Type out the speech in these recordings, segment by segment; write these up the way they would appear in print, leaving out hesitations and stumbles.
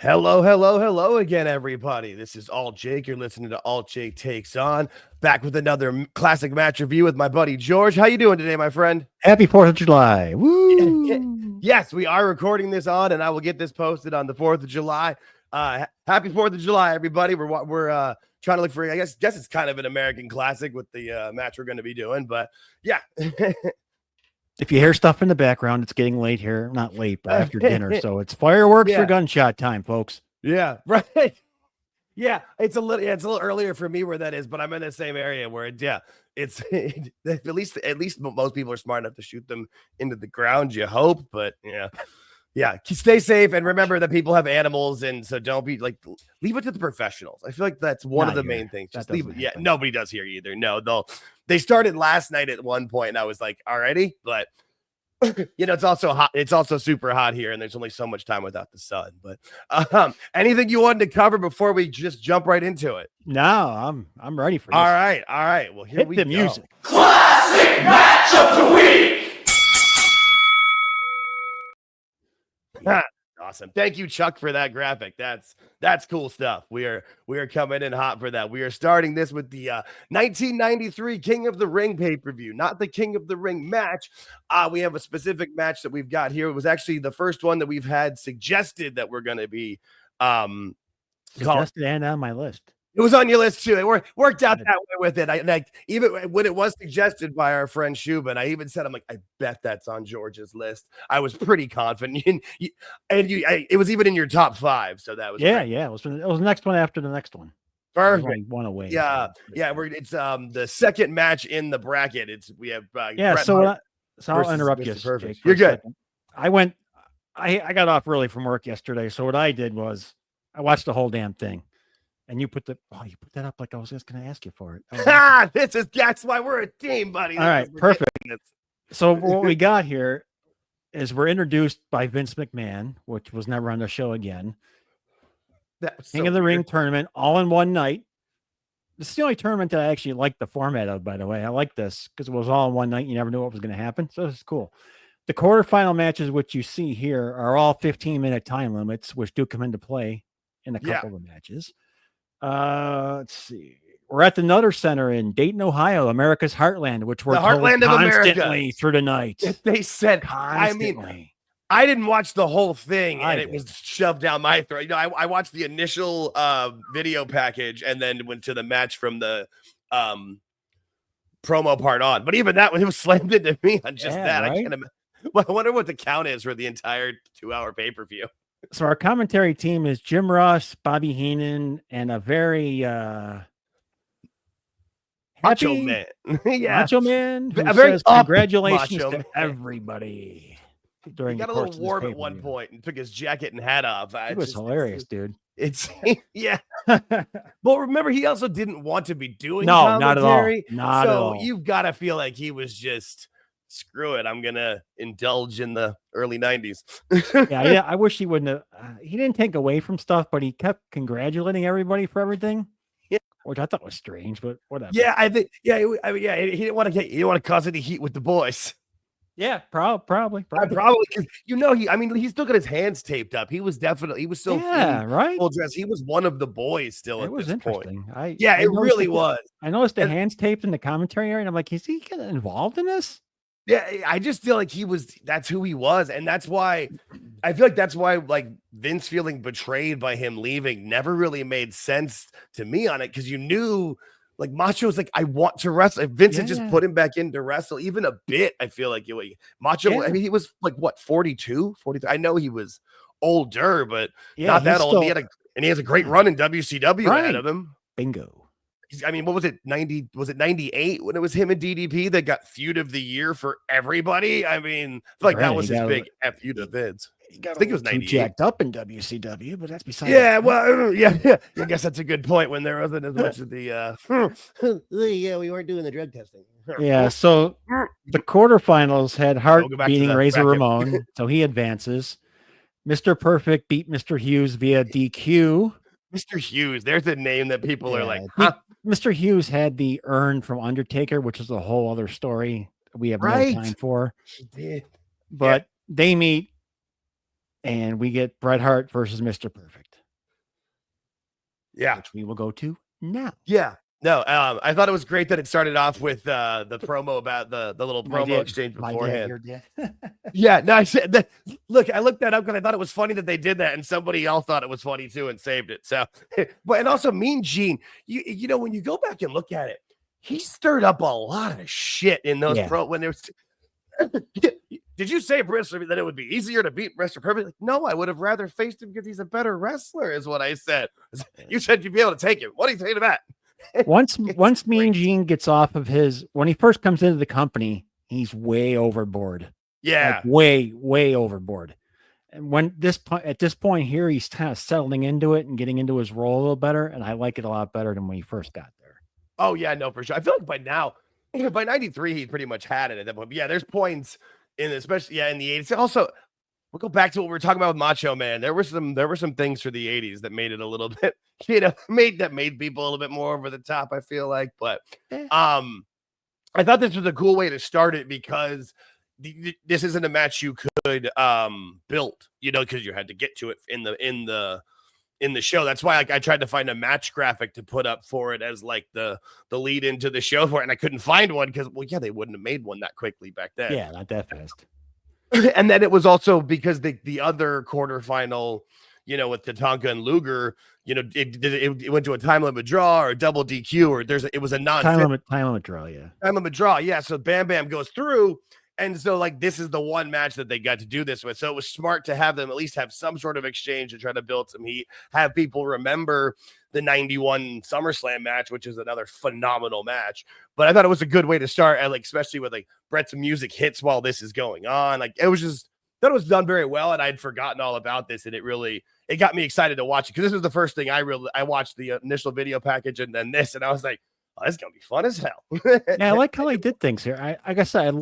Hello, hello, hello again, everybody. This is AltJake. You're listening to AltJake Takes On. Back with another classic match review with my buddy George. How you doing today, my friend? Happy 4th of July. Woo! Yes, we are recording this on, and I will get this posted on the 4th of July. Happy 4th of July, everybody. We're trying to look for, I guess it's kind of an American classic with the match we're going to be doing, but yeah. If you hear stuff in the background, it's getting late here. Not late, but after dinner. So it's fireworks or gunshot time, folks. Yeah, right. Yeah, it's a little earlier for me where that is, but I'm in the same area where it's at least most people are smart enough to shoot them into the ground, you hope, but yeah, stay safe and remember that people have animals, and so don't be leave it to the professionals. I feel like that's one of the main things. Just leave it. Yeah, nobody does here either. No, they started last night at one point, and I was like, alrighty, but it's also hot. It's also super hot here, and there's only so much time without the sun. But anything you wanted to cover before we just jump right into it? No, I'm ready for this. All right. Well, here we go. Music. Classic match of the week. Awesome. Thank you, Chuck, for that graphic. That's cool stuff. We are coming in hot for that. We are starting this with the 1993 King of the Ring pay-per-view, not the King of the Ring match. We have a specific match that we've got here. It was actually the first one that we've had suggested that we're going to be suggested and on my list. It was on your list too. It worked out that way with it. Even when it was suggested by our friend Shubin, I even said, I'm like, I bet that's on George's list. I was pretty confident, it was even in your top 5. So that was great. It was the next one after the next one. Perfect. One away. Yeah. It's the second match in the bracket. We have Bret Hart I'll interrupt you. Perfect. You're good. I got off early from work yesterday, so what I did was I watched the whole damn thing. And you put that up like I was just going to ask you for it. That's why we're a team, buddy. All right, perfect. So what we got here is we're introduced by Vince McMahon, which was never on the show again. King of the Ring tournament, all in one night. This is the only tournament that I actually like the format of, by the way. I like this because it was all in one night. You never knew what was going to happen. So this is cool. The quarterfinal matches, which you see here, are all 15-minute time limits, which do come into play in a couple of matches. Let's see. We're at the Nutter Center in Dayton, Ohio, America's heartland, which we're heartland of constantly through the night. They said constantly. I didn't watch the whole thing, and it was shoved down my throat. I watched the initial video package and then went to the match from the promo part on. But even that one, it was slammed into me on just that. Right? I can't imagine. Well, I wonder what the count is for the entire 2-hour pay-per-view. So our commentary team is Jim Ross, Bobby Heenan, and a very Macho Man. Macho Man who says congratulations to everybody. He got a little warm at one point and took his jacket and hat off. It was hilarious, dude. It's Well, remember, he also didn't want to be doing commentary. Not at all. You've got to feel like he was just, screw it, I'm gonna indulge in the early 90s. yeah, I wish he wouldn't have. He didn't take away from stuff, but he kept congratulating everybody for everything. Yeah, which I thought was strange, but whatever. Yeah, I think. Yeah, he didn't want to cause any heat with the boys. Yeah, probably. Because he's still got his hands taped up. He was still full dress. He was one of the boys still. It was interesting. It really was. I noticed the hands taped in the commentary area, and I'm like, is he getting involved in this? Yeah, I just feel like that's who he was. And that's why I feel like like Vince feeling betrayed by him leaving never really made sense to me on it. Cause you knew like Macho's like, I want to wrestle. If Vince had just put him back in to wrestle even a bit, I feel like Macho, I mean, he was like what, 42, 43. I know he was older, but not that old. He has a great run in WCW ahead of him. Bingo. I mean, what was it? 90? Was it 98 when it was him and DDP that got feud of the year for everybody? I mean, I feel like that was his big feud to Vince. I think it was 98. Jacked up in WCW, but that's beside. Yeah, well, yeah. I guess that's a good point when there wasn't as much of the. We weren't doing the drug testing. Yeah, so the quarterfinals had Hart beating Razor Ramon, so he advances. Mr. Perfect beat Mr. Hughes via DQ. Mr. Hughes, there's a name that people are like, huh? Mr. Hughes had the urn from Undertaker, which is a whole other story we have no time for. He did. But they meet And we get Bret Hart versus Mr. Perfect. Yeah. Which we will go to now. Yeah. No, I thought it was great that it started off with the promo about the little promo exchange beforehand. Yeah, no, I said that. Look, I looked that up because I thought it was funny that they did that, and somebody else thought it was funny too and saved it. So, but and also Mean Gene, you know, when you go back and look at it, he stirred up a lot of shit in those when there was. Did you say, Brister, that it would be easier to beat Mr. Perfect? Like, no, I would have rather faced him because he's a better wrestler, is what I said. You said you'd be able to take him. What do you think of that? Once Mean Gene gets off of when he first comes into the company, he's way overboard. Yeah. Like way overboard. And at this point here, he's kind of settling into it and getting into his role a little better. And I like it a lot better than when he first got there. Oh, yeah, no, for sure. I feel like by now, by 93, he pretty much had it at that point. But yeah, there's points especially in the 80s. Also, we'll go back to what we were talking about with Macho Man. There were some things for the 80s that made it a little bit, made people a little bit more over the top, I feel like. But I thought this was a cool way to start it because this isn't a match you could build, because you had to get to it in the show. That's why I tried to find a match graphic to put up for it as like the lead into the show for it, and I couldn't find one because they wouldn't have made one that quickly back then. Yeah, not that fast. And then it was also because the other quarterfinal, with Tatanka and Luger, it went to a time limit draw or a double DQ, or it was a time limit draw. Yeah. Time limit draw. Yeah. So Bam Bam goes through. And so this is the one match that they got to do this with. So it was smart to have them at least have some sort of exchange to try to build some heat, have people remember the 91 SummerSlam match, which is another phenomenal match. But I thought it was a good way to start, and especially with Bret's music hits while this is going on. It was done very well, and I'd forgotten all about this, and it got me excited to watch it because this was the first thing I watched the initial video package and then this, and I was like, oh, this is gonna be fun as hell. Yeah, I like how they did things here. Like I said,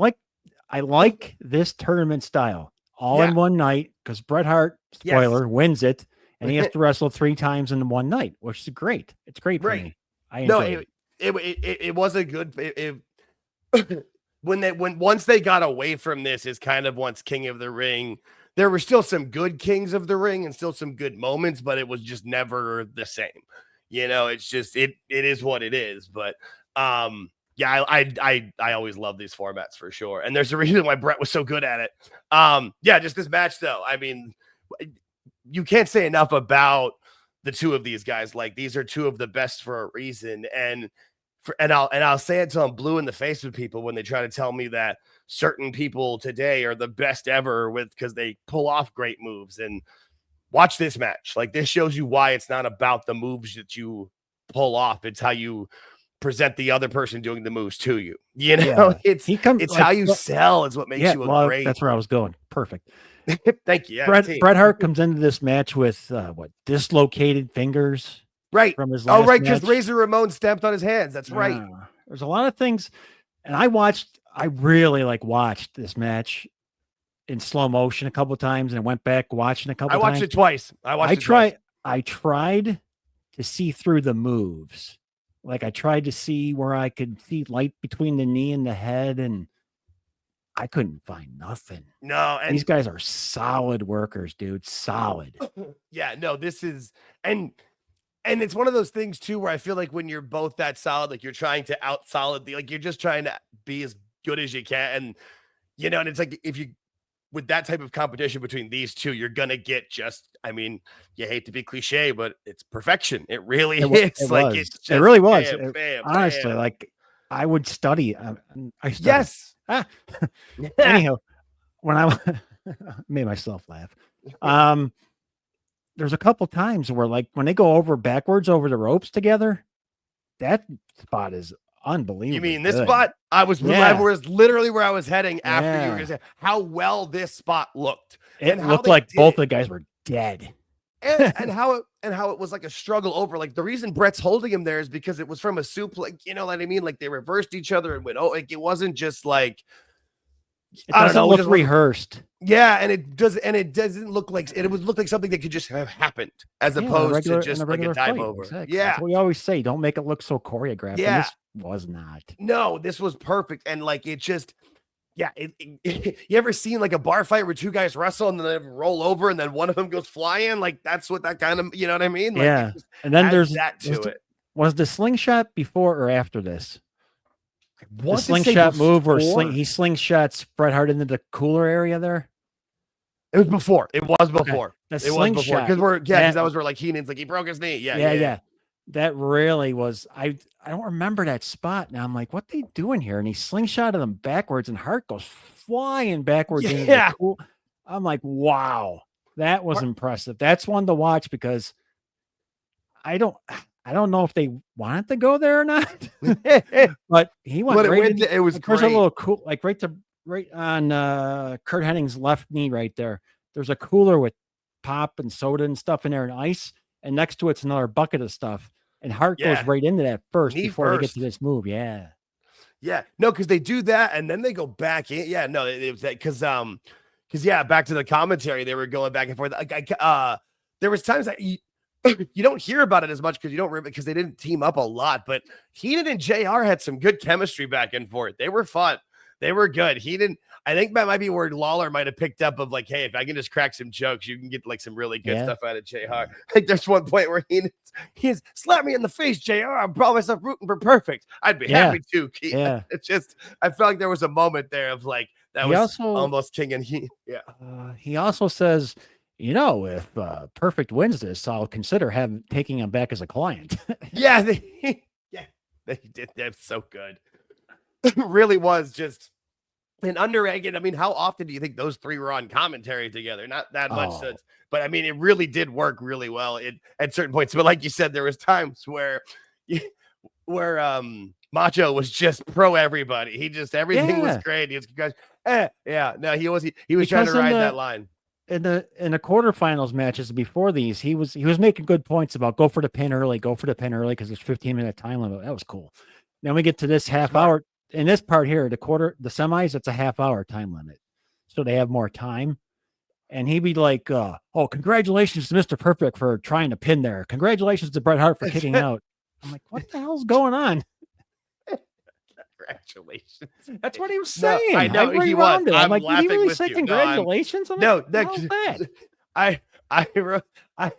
I like this tournament style all in one night because Bret Hart, spoiler, wins it, and he has to wrestle 3 times in one night, which is great. It's great for me. I enjoy it was a good. Once they got away from this is kind of once King of the Ring. There were still some good Kings of the Ring and still some good moments, but it was just never the same. It's just it is what it is. But yeah, I always love these formats for sure. And there's a reason why Bret was so good at it. Yeah, just this match though. I mean, you can't say enough about the two of these guys. These are two of the best for a reason. And I'll say it till I'm blue in the face with people when they try to tell me that certain people today are the best ever because they pull off great moves. And watch this match. This shows you why it's not about the moves that you pull off. It's how you present the other person doing the moves to you. It's how you sell is what makes you a great. That's where I was going. Perfect. Thank you. Yeah, Bret Hart comes into this match with dislocated fingers, right? From his last because Razor Ramon stamped on his hands. That's right. There's a lot of things, and I really watched this match in slow motion a couple of times, and went back watching a couple. I watched it twice. I tried to see through the moves. I tried to see where I could see light between the knee and the head, and I couldn't find nothing. No, and these guys are solid workers, dude. Solid. Yeah, no, this is and it's one of those things too where I feel like when you're both that solid, you're trying to out solid you're just trying to be as good as you can, and and it's if you with that type of competition between these two, you're gonna get you hate to be cliche, but it's perfection. It really is. It really was. Bam, honestly, bam. I would study. I studied. Yes. Anyhow, when I made myself laugh, there's a couple times where when they go backwards over the ropes together, that spot is unbelievable. You mean this spot? I was literally where I was heading after you were gonna say how well this spot looked. It looked like both the guys were dead. and how it was a struggle over the reason Bret's holding him there is because it was from a suplex, you know what I mean? They reversed each other and went, it wasn't just it doesn't look rehearsed. Yeah, and it doesn't look like it would look like something that could just have happened as opposed to just a dive fight. over. Exactly. Yeah. That's what we always say, don't make it look so choreographed. Yeah. And this was not. No, this was perfect. And it just Yeah, you ever seen like a bar fight where two guys wrestle and then they roll over and then one of them goes flying? Like that's what that kind of, you know what I mean? Like, Yeah. And then there's that to it. Was the slingshot before or after this? The slingshot move where he slingshots Bret Hart into the cooler area there. It was before. It was before. Okay. It was before because because that was where like Heenan's like he broke his knee. Yeah. That really was. I don't remember that spot now. I'm like, what they doing here? And he slingshotted them backwards, and Hart goes flying backwards. Yeah. I'm like, wow, that was impressive. That's one to watch because I don't know if they wanted to go there or not, but he went right. It was there's a little cool, like right on Kurt Hennig's left knee right there. There's a cooler with pop and soda and stuff in there and ice, and next to it's another bucket of stuff. And Hart goes right into that before they get to this move. Yeah. No, because they do that and then they go back in. Yeah, no, it was that because back to the commentary, they were going back and forth. There was times that you don't hear about it as much because you don't remember because they didn't team up a lot. But Heenan and JR had some good chemistry back and forth. They were fun. They were good. I think that might be where Lawler might have picked up of like, hey, if I can just crack some jokes, you can get like some really good stuff out of JR. Like there's one point where he's slap me in the face, JR. I'm probably myself rooting for perfect. I'd be happy to. Yeah. It's just I felt like there was a moment there of like that was almost King and he. Yeah. He also says, if Perfect wins this, I'll consider taking him back as a client. Yeah, they did. That's so good. It really was just an underrated. I mean, how often do you think those three were on commentary together? Not that much, but I mean, it really did work really well at certain points. But like you said, there was times where Macho was just pro everybody. He just everything was great. He was no, he was trying to ride that line. In the quarterfinals matches before these, he was making good points about go for the pin early because there's 15-minute time limit. That was cool. Then we get to this half hour. In this part here, the semis, it's a half-hour time limit. So they have more time. And he'd be like, congratulations to Mr. Perfect for trying to pin there. Congratulations to Bret Hart for kicking out. I'm like, what the hell's going on? Congratulations. That's what he was saying. No, I know he was. I'm like, did he really say you. congratulations? No, I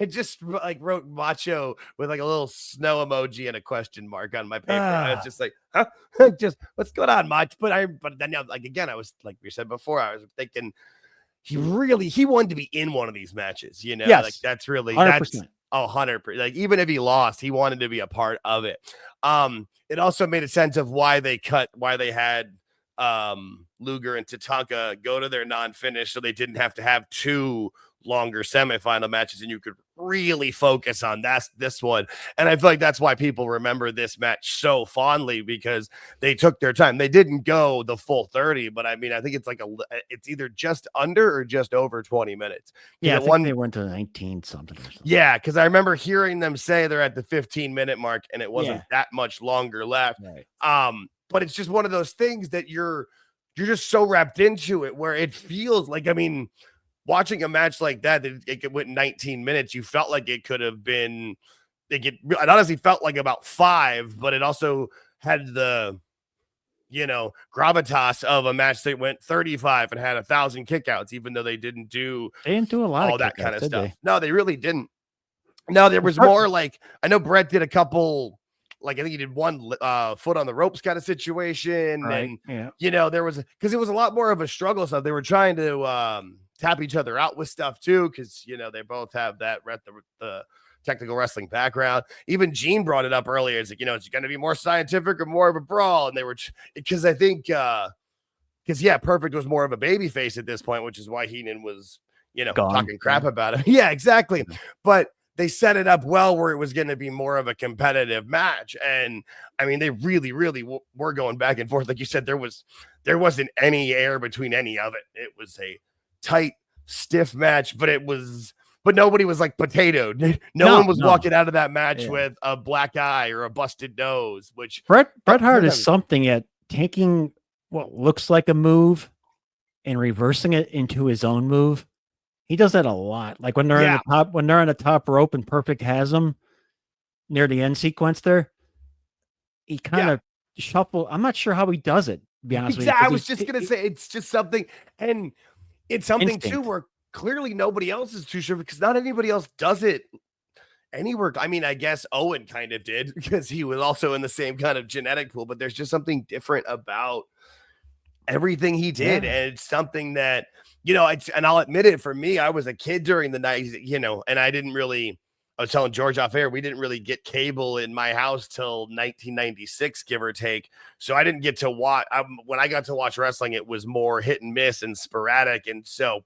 just like wrote Macho with like a little snow emoji and a question mark on my paper. I was just like, huh? Just what's going on, Macho? But then like again, I was like we said before, I was thinking he wanted to be in one of these matches, Yes. Like that's really 100%. That's 100%. Like even if he lost, he wanted to be a part of it. It also made a sense of why they had Luger and Tatanka go to their non-finish, so they didn't have to have two longer semifinal matches, and you could really focus on this one. And I feel like that's why people remember this match so fondly because they took their time. They didn't go the full 30, but I mean, I think it's like it's either just under or just over 20 minutes. Yeah, I think they went to 19 something or something. Yeah, because I remember hearing them say they're at the 15-minute mark, and it wasn't that much longer left. Right. But it's just one of those things that you're just so wrapped into it where it feels like, I mean, watching a match like that it went 19 minutes, you felt like it could have been, it honestly felt like about 5, but it also had the, gravitas of a match that went 35 and had 1,000 kickouts, even though they didn't do a lot of that kind of stuff. No, they really didn't. No, there was more like, I know Bret did a couple, like I think he did one foot on the ropes kind of situation. Right. And, there was, because it was a lot more of a struggle stuff. They were trying to tap each other out with stuff too, because, they both have that the technical wrestling background. Even Gene brought it up earlier. It's like, it's going to be more scientific or more of a brawl. And they were, because I think, Perfect was more of a baby face at this point, which is why Heenan was, talking crap about it. Yeah, exactly. But they set it up well where it was going to be more of a competitive match. And I mean, they really, really were going back and forth. Like you said, there wasn't any air between any of it. It was a tight, stiff match, but nobody was like potatoed. No one was walking out of that match with a black eye or a busted nose, which Bret Hart is something at taking what looks like a move and reversing it into his own move. He does that a lot. Like when they're on the top rope and Perfect has them near the end sequence there, he kind of shuffle. I'm not sure how he does it, To be honest with you, I was just gonna say it's just something, and it's something instinct. too where clearly nobody else is too sure because not anybody else does it anywhere. I mean, I guess Owen kind of did because he was also in the same kind of genetic pool, but there's just something different about everything he did. Yeah. And it's something that, and I'll admit it, for me, I was a kid during the 90s, and I was telling George off air, we didn't really get cable in my house till 1996, give or take. So I didn't get to watch. When I got to watch wrestling, it was more hit and miss and sporadic. And so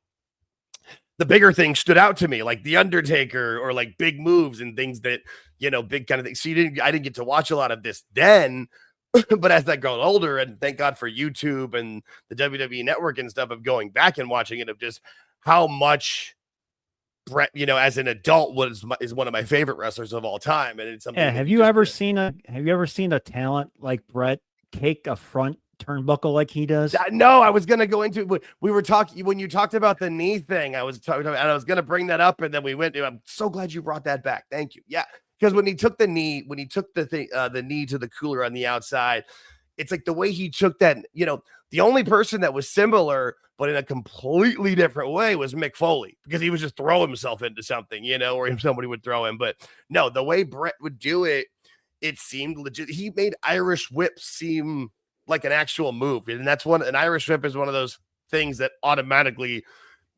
the bigger things stood out to me, like The Undertaker or like big moves and things that, big kind of things. So I didn't get to watch a lot of this then. But as I got older, and thank God for YouTube and the WWE Network and stuff, of going back and watching it, of just how much Bret, as an adult, is one of my favorite wrestlers of all time. And it's something. Yeah. Have you ever seen a talent like Bret take a front turnbuckle like he does? No, I was going to go into, we were talking when you talked about the knee thing. I was talking about, and I was going to bring that up, and then we went to, I'm so glad you brought that back. Thank you. Yeah. Because when he took the knee the knee to the cooler on the outside, it's like the way he took that, the only person that was similar, but in a completely different way, was Mick Foley, because he would just throw himself into something, or somebody would throw him. But no, the way Bret would do it, it seemed legit. He made Irish whips seem like an actual move. And an Irish whip is one of those things that automatically,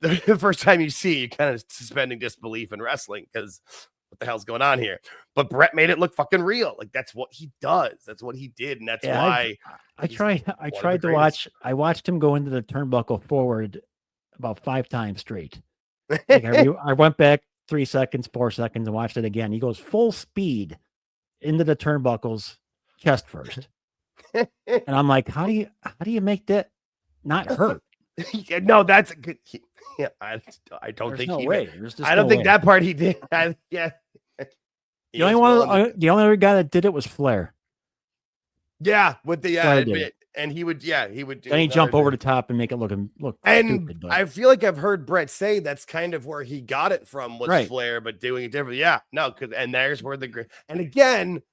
the first time you see, you kind of suspending disbelief in wrestling, because what the hell's going on here? But Bret made it look fucking real. Like, that's what he does. That's what he did. And that's why I watched him go into the turnbuckle forward about 5 times straight. Like I went back 3 seconds, 4 seconds, and watched it again. He goes full speed into the turnbuckles, chest first. And I'm like, how do you make that not hurt? No, that's a good. Yeah, I don't think I don't think that part he did. Yeah. The only other guy that did it was Flair. Yeah, with the and he would do. Then he jump over the top and make it look and stupid. But I feel like I've heard Bret say that's kind of where he got it from, was Flair, but doing it differently. Yeah, no, and there's where the great. And again,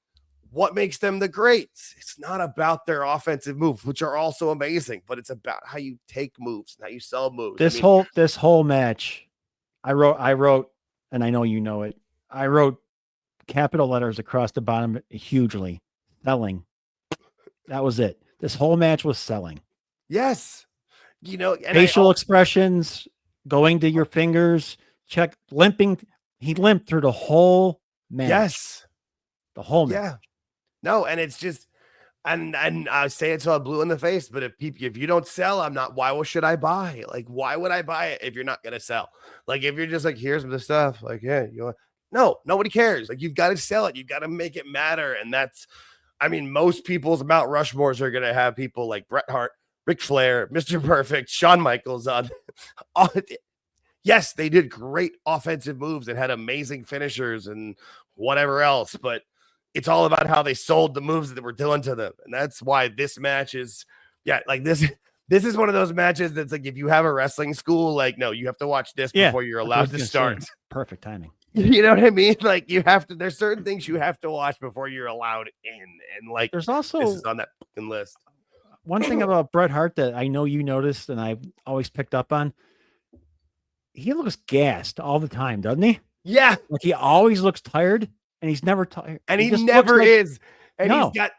what makes them the greats? It's not about their offensive moves, which are also amazing, but it's about how you take moves and how you sell moves. This whole match, I wrote, and I know you know it. I wrote capital letters across the bottom hugely. Selling. That was it. This whole match was selling. Yes. Facial expressions, going to your fingers, limping. He limped through the whole match. Yes. The whole match. Yeah. No, and it's just, and I say it till I'm blue in the face, but if you don't sell, I'm not, why should I buy? Like, why would I buy it if you're not going to sell? Like, if you're just like, here's the stuff, like, yeah, no, nobody cares. Like, you've got to sell it. You've got to make it matter. And that's, I mean, most people's Mount Rushmores are going to have people like Bret Hart, Ric Flair, Mr. Perfect, Shawn Michaels on. Yes, they did great offensive moves and had amazing finishers and whatever else, but it's all about how they sold the moves that were doing to them. And that's why this match is, like this is one of those matches that's like, if you have a wrestling school, like, no, you have to watch this before you're allowed to start. Perfect timing. You know what I mean? Like, you have to, there's certain things you have to watch before you're allowed in. And like, there's also, this is on that fucking list. One thing about Bret Hart that I know you noticed and I've always picked up on, he looks gassed all the time, doesn't he? Yeah. Like, he always looks tired and he's never tired. And he never is. And he's got,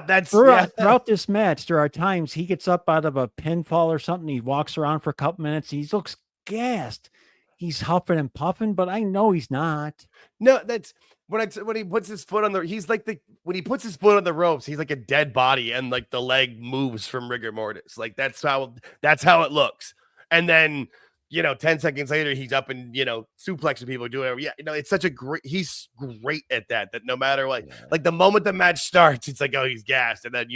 that's throughout this match, there are times he gets up out of a pinfall or something. He walks around for a couple minutes. He looks gassed. He's huffing and puffing, but I know he's not. No, that's when he puts his foot on when he puts his foot on the ropes, he's like a dead body, and like the leg moves from rigor mortis. Like, that's how it looks. And then, 10 seconds later, he's up and, suplexing people, doing whatever. Yeah, it's such he's great at that no matter what, like the moment the match starts, it's like, oh, he's gassed. And then,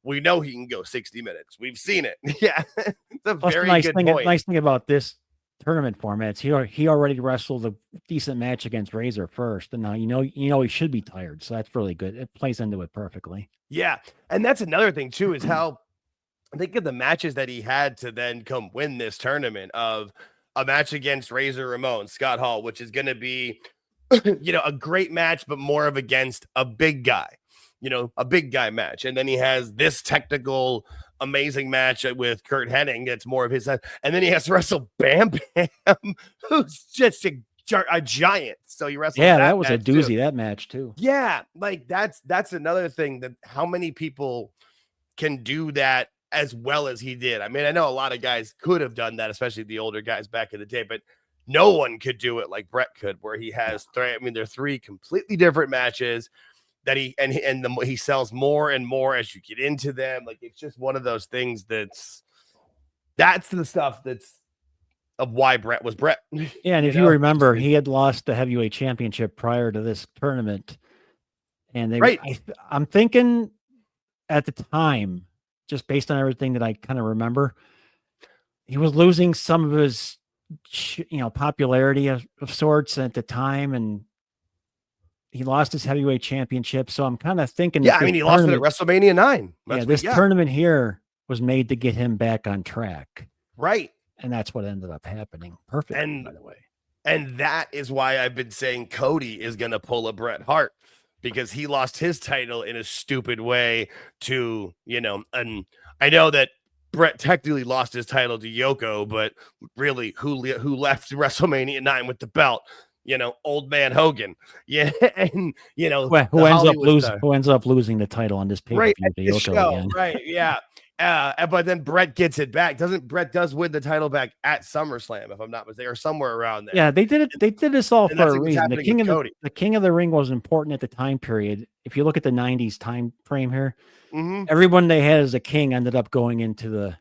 we know he can go 60 minutes. We've seen it. Yeah. It's a very good point. Nice thing about this tournament formats, he already wrestled a decent match against Razor first, and now he should be tired, so that's really good. It plays into it perfectly. Yeah, and that's another thing too, is how I think of the matches that he had to then come win this tournament, of a match against Razor Ramon, Scott Hall, which is going to be a great match, but more of against a big guy, a big guy match. And then he has this technical amazing match with Kurt Hennig. It's more of his, and then he has to wrestle Bam Bam, who's just a giant. So he wrestled. Yeah, that was a doozy. Too. That match too. Yeah, like that's another thing, that how many people can do that as well as he did. I mean, I know a lot of guys could have done that, especially the older guys back in the day, but no one could do it like Bret could, where he has three. I mean, they're three completely different matches that he sells more and more as you get into them. Like, it's just one of those things that's the stuff that's of why Bret was Bret. Yeah, and if you remember, he had lost the heavyweight championship prior to this tournament, and I'm thinking at the time, just based on everything that I kind of remember, he was losing some of his, popularity of sorts at the time, and he lost his heavyweight championship. So I'm kind of thinking, yeah, I mean, he lost it at WrestleMania 9. This tournament here was made to get him back on track, right? And that's what ended up happening. Perfect, by the way. And that is why I've been saying Cody is going to pull a Bret Hart, because he lost his title in a stupid way to, and I know that Bret technically lost his title to Yoko, but really who left WrestleMania 9 with the belt? Old man Hogan. Yeah. And, who ends up losing the title on this pay-per-view to Yoko again. Right. Yeah. But then Bret gets it back. Bret does win the title back at SummerSlam, if I'm not mistaken, or somewhere around there. Yeah, they did it. They did this all for a reason. The King of the Ring was important at the time period. If you look at the 90s time frame here, everyone they had as a king ended up going into the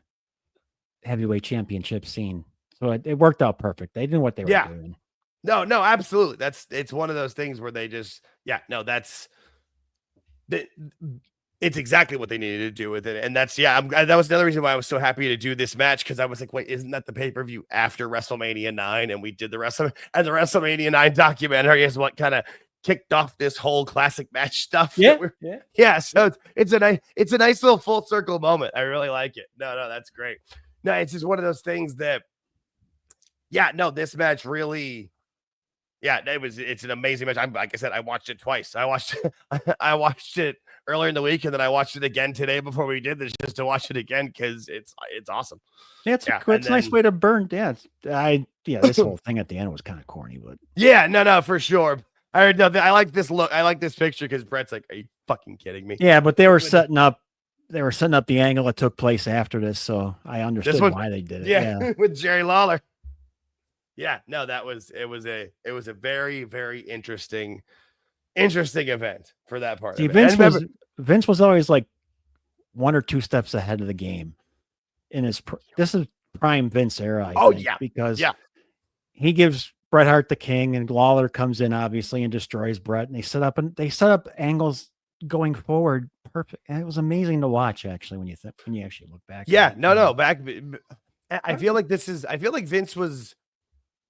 heavyweight championship scene. So it worked out perfect. They knew what they were doing. No, absolutely. It's one of those things where they just, it's exactly what they needed to do with it. And that was another reason why I was so happy to do this match, because I was like, wait, isn't that the pay-per-view after WrestleMania 9? And we did the WrestleMania 9 documentary is what kind of kicked off this whole classic match stuff. Yeah. So it's a nice little full circle moment. I really like it. No, that's great. No, it's just one of those things that, this match really, it's an amazing match. Like I said, I watched it twice. I watched it earlier in the week, and then I watched it again today before we did this, just to watch it again, because it's awesome. Yeah, it's a nice way to burn. Yeah, this whole thing at the end was kind of corny, but no, for sure. I like this look. I like this picture because Bret's like, "Are you fucking kidding me?" Yeah, but they were setting up the angle that took place after this, so I understood why they did it. Yeah, with Jerry Lawler. Yeah, no, it was a very, very interesting event for that part. See, Vince was always like 1 or 2 steps ahead of the game in this is prime Vince era. I think, because he gives Bret Hart the king, and Lawler comes in obviously and destroys Bret, and they set up angles going forward. Perfect. And it was amazing to watch, actually, when you actually look back. Yeah, back. I feel like Vince was.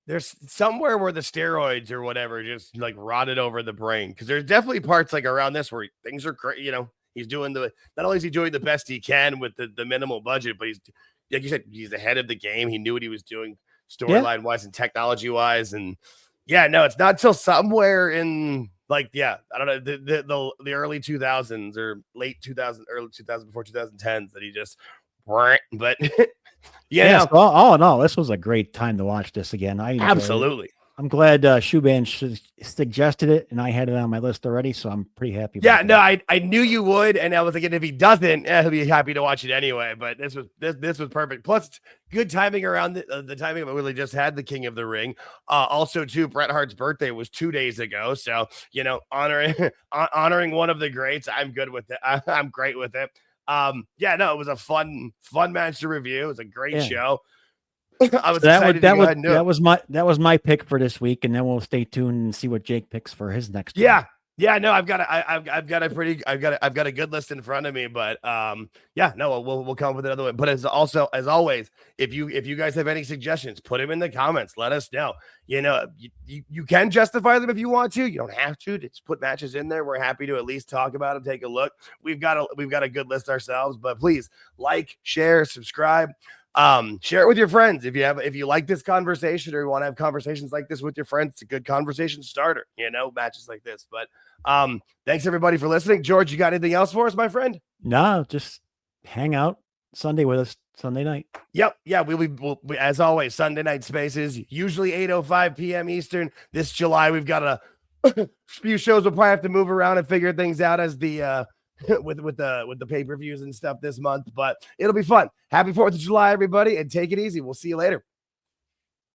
There's somewhere where the steroids or whatever just like rotted over the brain, because there's definitely parts like around this where things are great. He's doing not only is he doing the best he can with the minimal budget, but he's, like you said, he's ahead of the game. He knew what he was doing storyline wise and technology wise. And it's not till somewhere in I don't know, the early 2000s or late 2000, early 2000, before 2010s that he just, but so all in all, this was a great time to watch this again. Absolutely. I'm glad Shuban suggested it, and I had it on my list already, so I'm pretty happy. I knew you would, and I was thinking if he doesn't, he'll be happy to watch it anyway. But this was perfect. Plus, good timing around the timing of it. We just had the King of the Ring. Also, too, Bret Hart's birthday was 2 days ago, so honoring one of the greats. I'm good with it. I'm great with it. It was a fun match to review. It was a great show. I was excited. That was my pick for this week, and then we'll stay tuned and see what Jake picks for his next one. No, I've got a good list in front of me, but we'll come up with another one. But as always, if you guys have any suggestions, put them in the comments. Let us know. You can justify them if you want to. You don't have to. Just put matches in there. We're happy to at least talk about them, take a look. We've got a good list ourselves, but please like, share, subscribe. Share it with your friends if you like this conversation or you want to have conversations like this with your friends. It's a good conversation starter, matches like this. But thanks everybody for listening. George, you got anything else for us, my friend? No, just hang out, Sunday with us Sunday night. Yep. Yeah. We'll as always, Sunday night spaces, usually 8:05 p.m. Eastern. This July, we've got a few shows. We'll probably have to move around and figure things out as the with the pay-per-views and stuff this month, but it'll be fun. Happy 4th of July, everybody, and take it easy. We'll see you later.